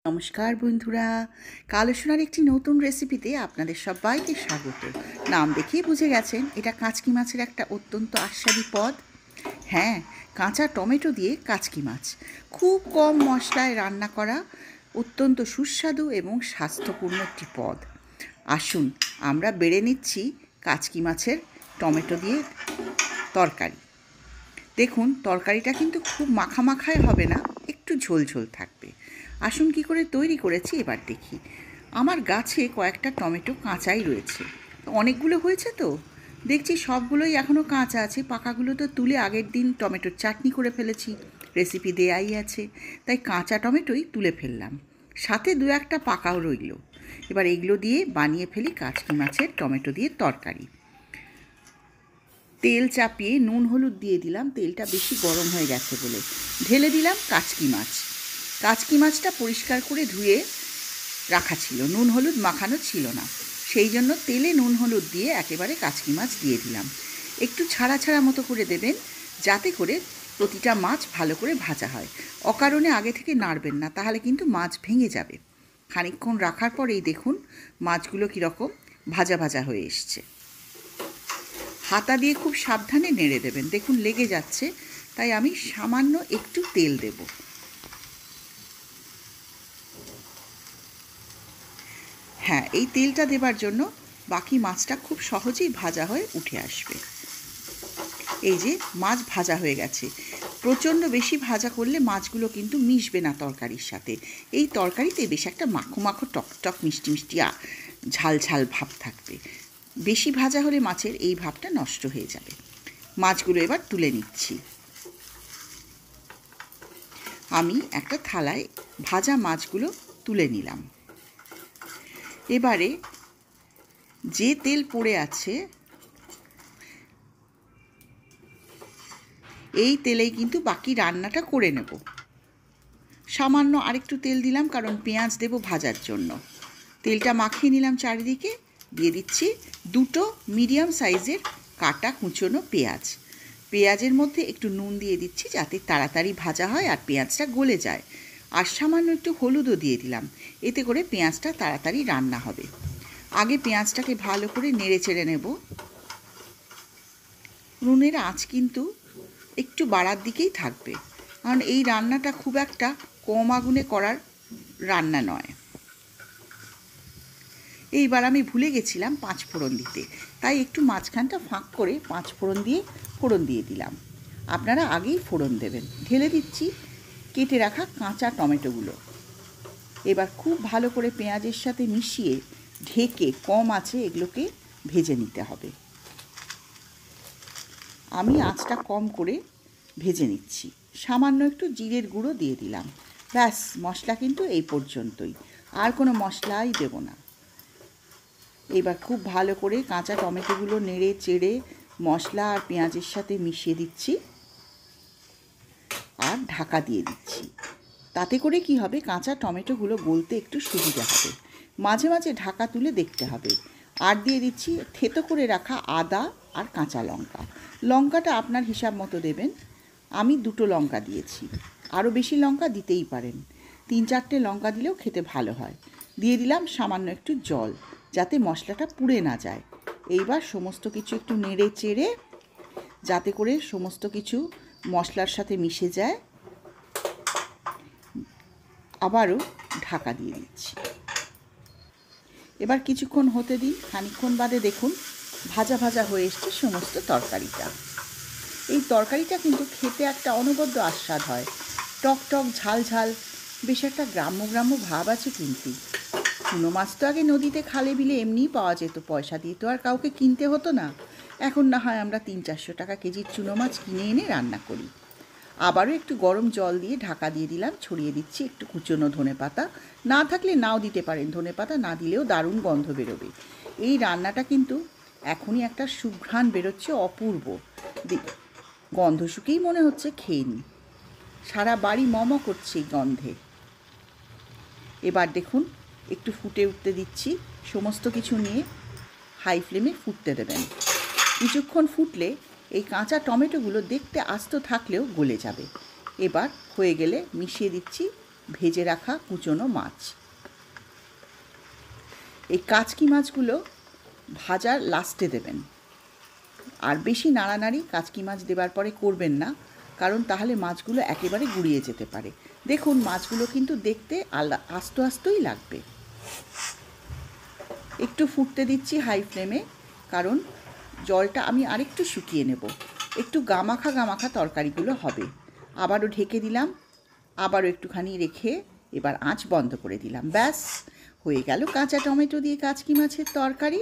নমস্কার বন্ধুরা, কালো সোনার একটি নতুন রেসিপিতে আপনাদের সবাইকে স্বাগত। নাম দেখেই বুঝে গেছেন এটা কাচকি মাছের একটা অত্যন্ত আস্বাদু পদ। হ্যাঁ, কাঁচা টমেটো দিয়ে কাচকি মাছ, খুব কম মশলায় রান্না করা অত্যন্ত সুস্বাদু এবং স্বাস্থ্যপূর্ণ একটি পদ। আসুন আমরা বেড়ে নিচ্ছি কাচকি মাছের টমেটো দিয়ে তরকারি। দেখুন, তরকারিটা কিন্তু খুব মাখামাখায় হবে না, একটু ঝোল ঝোল থাকবে। আসুন কী করে তৈরি করেছি এবার দেখি। আমার গাছে কয়েকটা টমেটো কাঁচাই রয়েছে, অনেকগুলো হয়েছে তো দেখছি সবগুলোই এখনও কাঁচা আছে। পাকাগুলো তো তুলে আগের দিন টমেটোর চাটনি করে ফেলেছি, রেসিপি দেয়াই আছে, তাই কাঁচা টমেটোই তুলে ফেললাম, সাথে দু একটা পাকাও রইল। এবার এগুলো দিয়ে বানিয়ে ফেলি কাচকি মাছের টমেটো দিয়ে তরকারি। তেল চাপিয়ে নুন হলুদ দিয়ে দিলাম, তেলটা বেশি গরম হয়ে গেছে বলে। ঢেলে দিলাম কাচকি মাছ। কাচকি মাছটা পরিষ্কার করে ধুয়ে রাখা ছিল, নুন হলুদ মাখানো ছিল না, সেই জন্য তেলে নুন হলুদ দিয়ে একেবারে কাচকি মাছ দিয়ে দিলাম। একটু ছাড়া ছাড়া মতো করে দেবেন, যাতে করে প্রতিটা মাছ ভালো করে ভাজা হয়। অকারণে আগে থেকে নাড়বেন না, তাহলে কিন্তু মাছ ভেঙে যাবে। খানিকক্ষণ রাখার পরেই দেখুন মাছগুলো কীরকম ভাজা ভাজা হয়ে এসছে। হাতা দিয়ে খুব সাবধানে নেড়ে দেবেন, দেখুন লেগে যাচ্ছে, তাই আমি সামান্য একটু তেল দেব। হ্যাঁ, এই তেলটা দেবার জন্য বাকি মাছটা খুব সহজেই ভাজা হয়ে উঠে আসবে। এই যে মাছ ভাজা হয়ে গেছে। প্রচণ্ড বেশি ভাজা করলে মাছগুলো কিন্তু মিশবে না তরকারির সাথে। এই তরকারিতে বেশ একটা মাখো মাখো টকটক মিষ্টি মিষ্টি ঝাল ঝাল ভাব থাকবে। বেশি ভাজা হলে মাছের এই ভাবটা নষ্ট হয়ে যাবে। মাছগুলো এবার তুলে নিচ্ছি। আমি একটা থালায় ভাজা মাছগুলো তুলে নিলাম। এবারে যে তেল পড়ে আছে এই তেলেই কিন্তু বাকি রান্নাটা করে নেব। সামান্য আরেকটু তেল দিলাম, কারণ পেঁয়াজ দেব ভাজার জন্য। তেলটা মাখিয়ে নিলাম চারিদিকে। দিয়ে দিচ্ছি দুটো মিডিয়াম সাইজের কাটা কুচনো পেঁয়াজ। পেঁয়াজের মধ্যে একটু নুন দিয়ে দিচ্ছি, যাতে তাড়াতাড়ি ভাজা হয় আর পেঁয়াজটা গলে যায়। আর সামান্য একটু হলুদও দিয়ে দিলাম, এতে করে পেঁয়াজটা তাড়াতাড়ি রান্না হবে। আগে পেঁয়াজটাকে ভালো করে নেড়ে চেড়ে নেব। নুনের আঁচ কিন্তু একটু বাড়ার দিকেই থাকবে, কারণ এই রান্নাটা খুব একটা কম আগুনে করার রান্না নয়। এইবার আমি ভুলে গেছিলাম 5 ফোড়ন দিতে, তাই একটু মাঝখানটা ফাঁক করে 5 ফোড়ন দিয়ে ফোড়ন দিয়ে দিলাম। আপনারা আগেই ফোড়ন দেবেন। ঢেলে দিচ্ছি কেটে রাখা কাঁচা টমেটোগুলো। এবার খুব ভালো করে পেঁয়াজের সাথে মিশিয়ে ঢেকে কম আঁচে এগুলোকে ভেজে নিতে হবে। আমি আঁচটা কম করে ভেজে নিচ্ছি। সামান্য একটু জিরের গুঁড়ো দিয়ে দিলাম। ব্যাস, মশলা কিন্তু এই পর্যন্তই, আর কোনো মশলাই দেব না। এবার খুব ভালো করে কাঁচা টমেটোগুলো নেড়ে চেড়ে মশলা আর পেঁয়াজের সাথে মিশিয়ে দিচ্ছি আর ঢাকা দিয়ে দিচ্ছি। তাতে করে কি হবে, কাঁচা টমেটোগুলো গলতে একটু সুবিধা হবে। মাঝে মাঝে ঢাকা তুলে দেখতে হবে। আর দিয়ে দিচ্ছি থেতো করে রাখা আদা আর কাঁচা লঙ্কা। লঙ্কাটা আপনার হিসাব মতো দেবেন। আমি 2টো লঙ্কা দিয়েছি, আরও বেশি লঙ্কা দিতেই পারেন। 3-4টে লঙ্কা দিলেও খেতে ভালো হয়। দিয়ে দিলাম সামান্য একটু জল, যাতে মশলাটা পুড়ে না যায়। এইবার সমস্ত কিছু একটু নেড়ে চেড়ে, যাতে করে সমস্ত কিছু মশলার সাথে মিশে যায়, আবারও ঢাকা দিয়ে দিচ্ছি। এবার কিছুক্ষণ হতে দিন। খানিকক্ষণ বাদে দেখুন ভাজা ভাজা হয়ে এসছে সমস্ত তরকারিটা। এই তরকারিটা কিন্তু খেতে একটা অনবদ্য আস্বাদ হয়, টক টক ঝাল ঝাল, বেশ একটা গ্রাম্য গ্রাম্য ভাব আছে। কিন্তু চুনো মাছ তো আগে নদীতে খালে বিলে এমনিই পাওয়া যেত, পয়সা দিয়ে তো আর কাউকে কিনতে হতো না। এখন না হয় আমরা 300-400 টাকা কেজির চুনো মাছ কিনে এনে রান্না করি। আবারও একটু গরম জল দিয়ে ঢাকা দিয়ে দিলাম। ছড়িয়ে দিচ্ছি একটু কুচনো ধনেপাতা, না থাকলে নাও দিতে পারেন, ধনেপাতা না দিলেও দারুণ গন্ধ বেরোবে। এই রান্নাটা কিন্তু এখনই একটা সুঘ্রাণ বেরোচ্ছে অপূর্ব, গন্ধ শুকেই মনে হচ্ছে খেয়ে নিই। সারা বাড়ি মম করছে এই গন্ধে। এবার দেখুন একটু ফুটে উঠতে দিচ্ছি। সমস্ত কিছু নিয়ে হাই ফ্লেমে ফুটতে দেবেন। কিছুক্ষণ ফুটলে এই কাঁচা টমেটোগুলো দেখতে আস্ত থাকলেও গলে যাবে। এবার হয়ে গেলে মিশিয়ে দিচ্ছি ভেজে রাখা কুচনো মাছ। এই কাচকি মাছগুলো ভাজার লাস্টে দেবেন, আর বেশি নাড়ানাড়ি কাচকি মাছ দেবার পরে করবেন না, কারণ তাহলে মাছগুলো একেবারে গুঁড়িয়ে যেতে পারে। দেখুন মাছগুলো কিন্তু দেখতে আস্তো আস্তই লাগবে। একটু ফুটতে দিচ্ছি হাই ফ্লেমে, কারণ জলটা আমি আরেকটু শুকিয়ে নেব। একটু গামাখা গামাখা তরকারিগুলো হবে। আবারও ঢেকে দিলাম, আবারও একটুখানি রেখে এবার আঁচ বন্ধ করে দিলাম। ব্যাস হয়ে গেল কাঁচা টমেটো দিয়ে কাচকি মাছের তরকারি।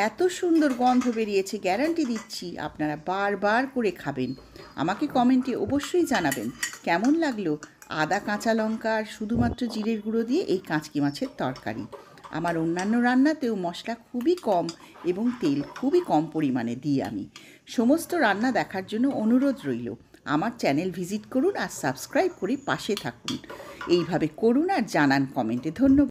এত সুন্দর গন্ধ বেরিয়েছে, গ্যারান্টি দিচ্ছি আপনারা বারবার করে খাবেন। আমাকে কমেন্টে অবশ্যই জানাবেন কেমন লাগলো আদা কাঁচা লঙ্কা আর শুধুমাত্র জিরের গুঁড়ো দিয়ে এই কাচকি মাছের তরকারি। আমার অন্যান্য রান্নাতেও মশলা খুবই কম এবং তেল খুবই কম পরিমাণে দিই আমি। সমস্ত রান্না দেখার জন্য অনুরোধ রইল, আমার চ্যানেল ভিজিট করুন আর সাবস্ক্রাইব করে পাশে থাকুন। এইভাবে করুন আর জানান কমেন্টে। ধন্যবাদ।